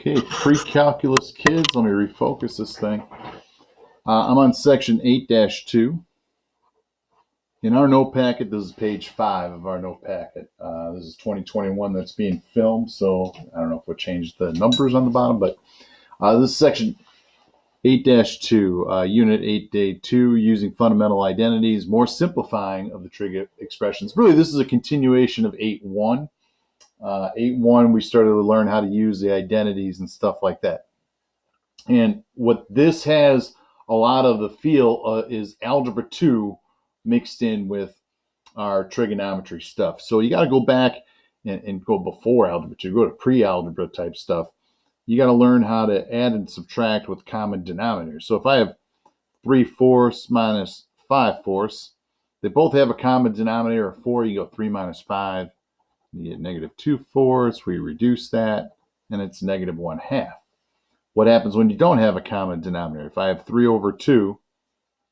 Okay, pre-calculus kids, let me refocus this thing. I'm on section 8-2. In our note packet, this is page 5 of our note packet. This is 2021 that's being filmed, so I don't know if we'll change the numbers on the bottom, but this is section 8-2, unit 8-2, using fundamental identities, more simplifying of the trig expressions. Really, this is a continuation of 8-1. 8-1, we started to learn how to use the identities and stuff like that. And what this has a lot of the feel is algebra 2 mixed in with our trigonometry stuff. So you got to go back and go before algebra 2, go to pre-algebra type stuff. You got to learn how to add and subtract with common denominators. So if I have 3/4 minus 5/4, they both have a common denominator of 4. You go 3 minus 5. You get negative 2/4. We reduce that, and it's negative 1/2. What happens when you don't have a common denominator? If I have 3/2,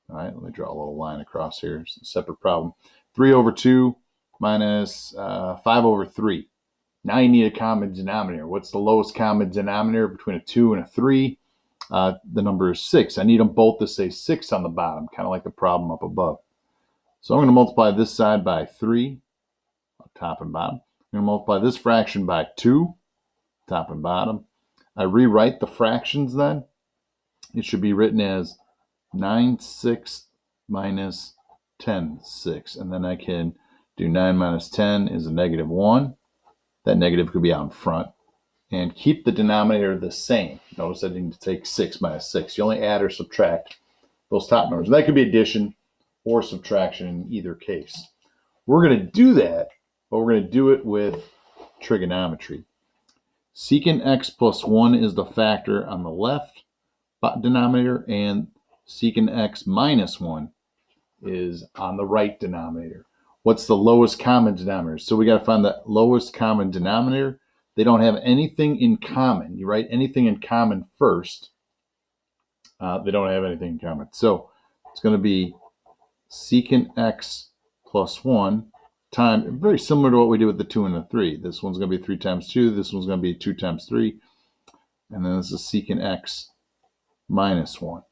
all right, let me draw a little line across here. It's a separate problem. 3/2 minus 5/3. Now you need a common denominator. What's the lowest common denominator between a 2 and a 3? The number is 6. I need them both to say 6 on the bottom, kind of like the problem up above. So I'm going to multiply this side by 3, top and bottom. I'm going to multiply this fraction by 2, top and bottom. I rewrite the fractions then. It should be written as 9/6 minus 10/6. And then I can do 9 minus 10 is a negative 1. That negative could be out in front. And keep the denominator the same. Notice I didn't take 6 minus 6. You only add or subtract those top numbers. That could be addition or subtraction in either case. We're going to do that, but we're going to do it with trigonometry. Secant x plus 1 is the factor on the left denominator, and secant x minus 1 is on the right denominator. What's the lowest common denominator? So we got to find the lowest common denominator. They don't have anything in common. You write anything in common first. They don't have anything in common. So it's going to be secant x plus 1 times, very similar to what we did with the 2 and the 3. This one's going to be 3 times 2. This one's going to be 2 times 3. And then this is secant x minus 1.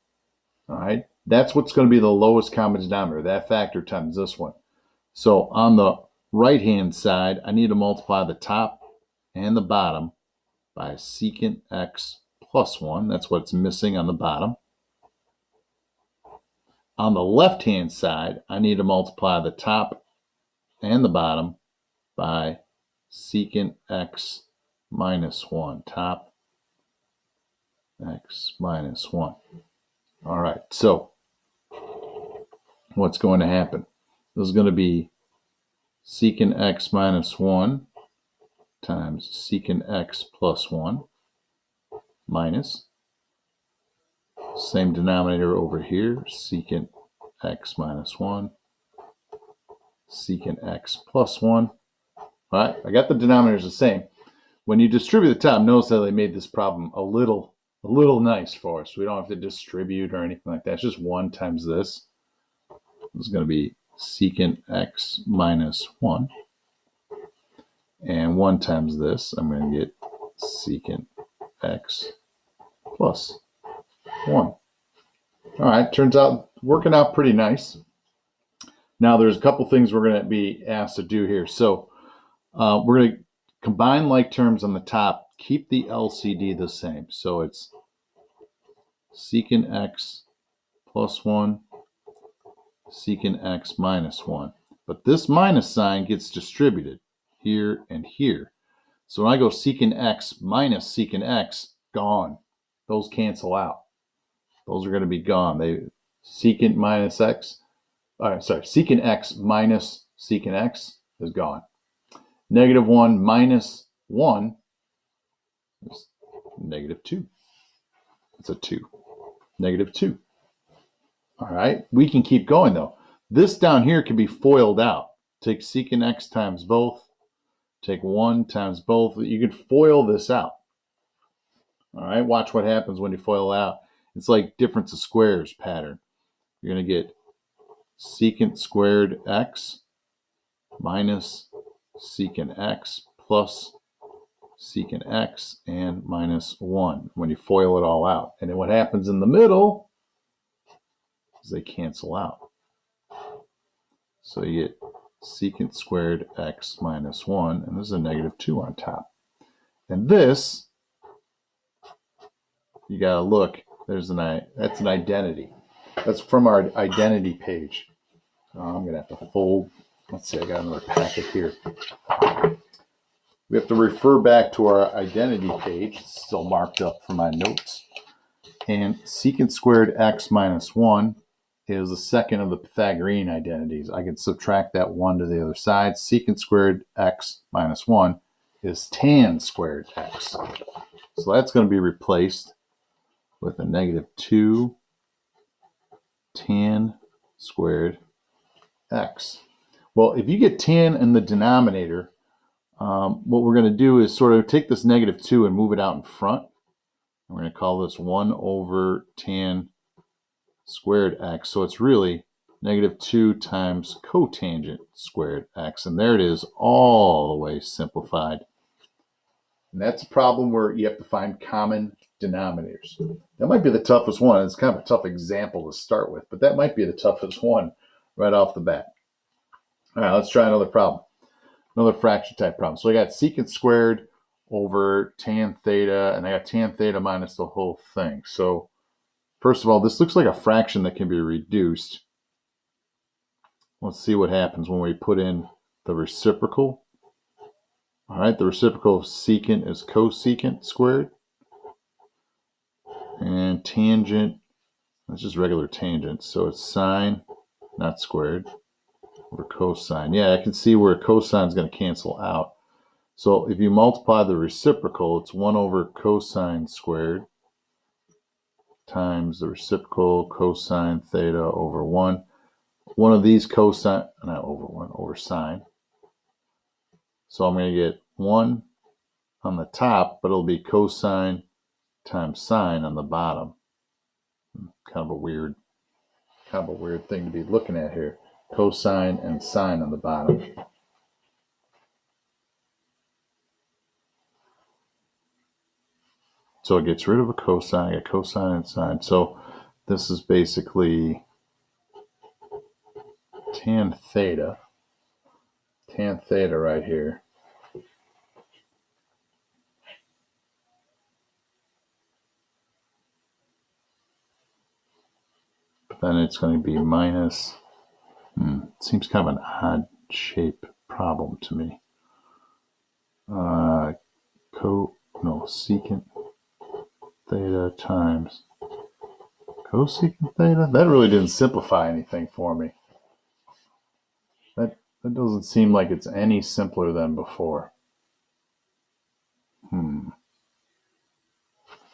All right. That's what's going to be the lowest common denominator, that factor times this one. So on the right-hand side, I need to multiply the top and the bottom by secant x plus 1. That's what's missing on the bottom. On the left-hand side, I need to multiply the top and the bottom by secant x minus 1. Top x minus 1. All right, so what's going to happen? This is going to be secant x minus 1 times secant x plus 1 minus, same denominator over here, secant x minus 1, secant x plus 1. All right, I got the denominators the same. When you distribute the top, notice that they made this problem a little nice for us. We don't have to distribute or anything like that. It's just 1 times this. This is going to be secant x minus 1. And 1 times this, I'm going to get secant x plus 1. All right, turns out working out pretty nice. Now there's a couple things we're going to be asked to do here. So we're going to combine like terms on the top, keep the LCD the same. So it's secant x plus 1, secant x minus 1. But this minus sign gets distributed here and here. So when I go secant x minus secant x, gone. Those cancel out. Those are going to be gone. Secant minus x, secant x minus secant x is gone. Negative 1 minus 1 is negative 2. It's a 2. Negative 2. All right, we can keep going though. This down here can be FOILed out. Take secant x times both. Take 1 times both. You can FOIL this out. All right, watch what happens when you FOIL out. It's like difference of squares pattern. You're going to get secant squared x minus secant x plus secant x, and minus 1 when you FOIL it all out. And then what happens in the middle is they cancel out. So you get secant squared x minus 1, and there's a negative 2 on top. And this, you got to look, that's an identity. That's from our identity page. I'm going to have to fold. Let's see, I got another packet here. We have to refer back to our identity page. It's still marked up for my notes. And secant squared x minus 1 is the second of the Pythagorean identities. I can subtract that 1 to the other side. Secant squared x minus 1 is tan squared x. So that's going to be replaced with a negative 2 tan squared x. Well, if you get tan in the denominator, what we're going to do is sort of take this negative 2 and move it out in front. We're going to call this 1 over tan squared x. So it's really negative 2 times cotangent squared x. And there it is, all the way simplified. And that's a problem where you have to find common denominators. That might be the toughest one. It's kind of a tough example to start with, but that might be the toughest one right off the bat. All right, let's try another problem. Another fraction type problem. So I got secant squared over tan theta, and I got tan theta minus the whole thing. So first of all, this looks like a fraction that can be reduced. Let's see what happens when we put in the reciprocal. All right, the reciprocal of secant is cosecant squared. And tangent, that's just regular tangent. So it's sine, not squared, over cosine. Yeah, I can see where cosine is going to cancel out. So if you multiply the reciprocal, it's 1 over cosine squared times the reciprocal cosine theta over 1. One of these cosine, not over 1, over sine. So I'm going to get 1 on the top, but it'll be cosine times sine on the bottom. Kind of a weird thing to be looking at here. Cosine and sine on the bottom. So it gets rid of a cosine. I get cosine and sine. So this is basically tan theta right here. But then it's going to be minus, it seems kind of an odd shape problem to me. Secant theta times cosecant theta. That really didn't simplify anything for me. That doesn't seem like it's any simpler than before. I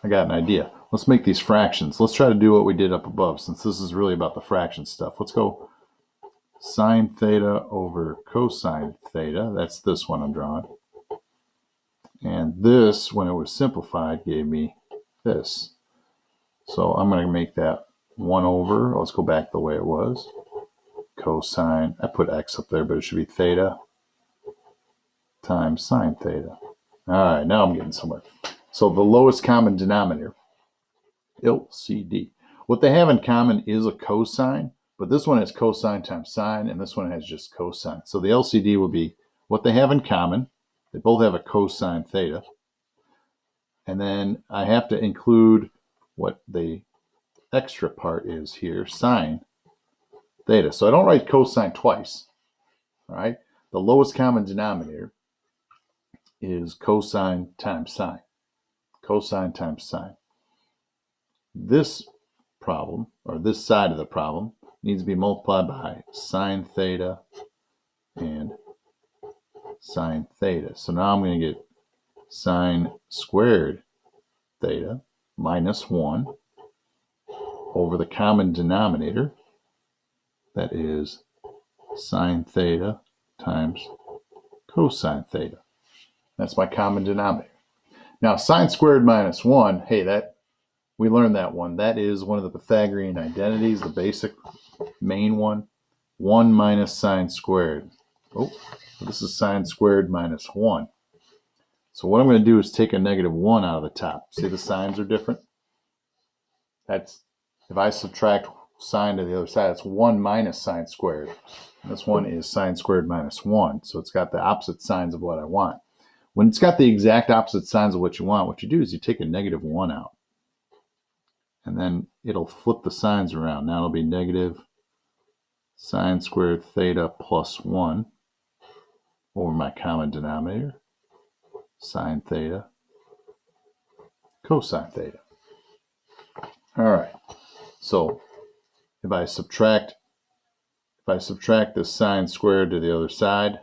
got an idea. Let's make these fractions. Let's try to do what we did up above, since this is really about the fraction stuff. Let's go sine theta over cosine theta. That's this one I'm drawing. And this, when it was simplified, gave me this. So I'm going to make that 1 over, let's go back the way it was, cosine, I put x up there, but it should be theta times sine theta. All right, now I'm getting somewhere. So the lowest common denominator, LCD. What they have in common is a cosine, but this one has cosine times sine, and this one has just cosine. So the LCD will be what they have in common. They both have a cosine theta. And then I have to include what the extra part is here, sine theta. So I don't write cosine twice. All right. The lowest common denominator is cosine times sine. Cosine times sine. This problem, or this side of the problem, needs to be multiplied by sine theta and sine theta. So now I'm going to get sine squared theta minus 1 over the common denominator, that is sine theta times cosine theta. That's my common denominator. Now sine squared minus 1, hey, we learned that one. That is one of the Pythagorean identities, the basic main one. 1 minus sine squared. Oh, this is sine squared minus 1. So what I'm going to do is take a -1 out of the top. See the signs are different? That's, if I subtract sine to the other side, it's 1 minus sine squared. This one is sine squared minus 1. So it's got the opposite signs of what I want. When it's got the exact opposite signs of what you want, what you do is you take a -1 out. And then it'll flip the signs around. Now it'll be negative sine squared theta plus 1 over my common denominator, sine theta, cosine theta. All right. So if I subtract the sine squared to the other side,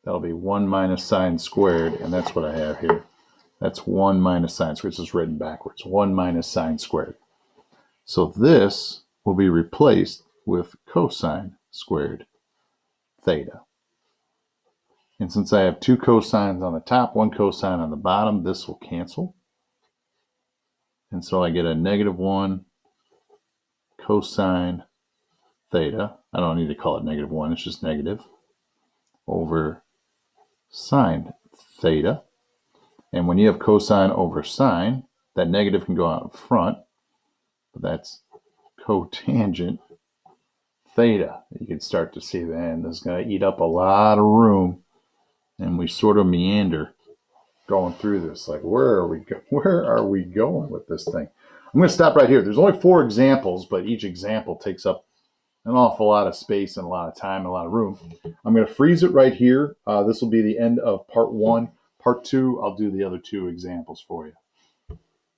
that'll be 1 minus sine squared, and that's what I have here. That's 1 minus sine squared. It's just written backwards. 1 minus sine squared. So this will be replaced with cosine squared theta. And since I have 2 cosines on the top, 1 cosine on the bottom, this will cancel. And so I get a -1 cosine theta. I don't need to call it -1, it's just negative, over sine theta. And when you have cosine over sine, that negative can go out in front, but that's cotangent theta. You can start to see then this is going to eat up a lot of room, and we sort of meander going through this. Like, where are we going with this thing? I'm going to stop right here. There's only 4 examples, but each example takes up an awful lot of space and a lot of time and a lot of room. I'm going to freeze it right here. This will be the end of part 1. Part 2, I'll do the other 2 examples for you.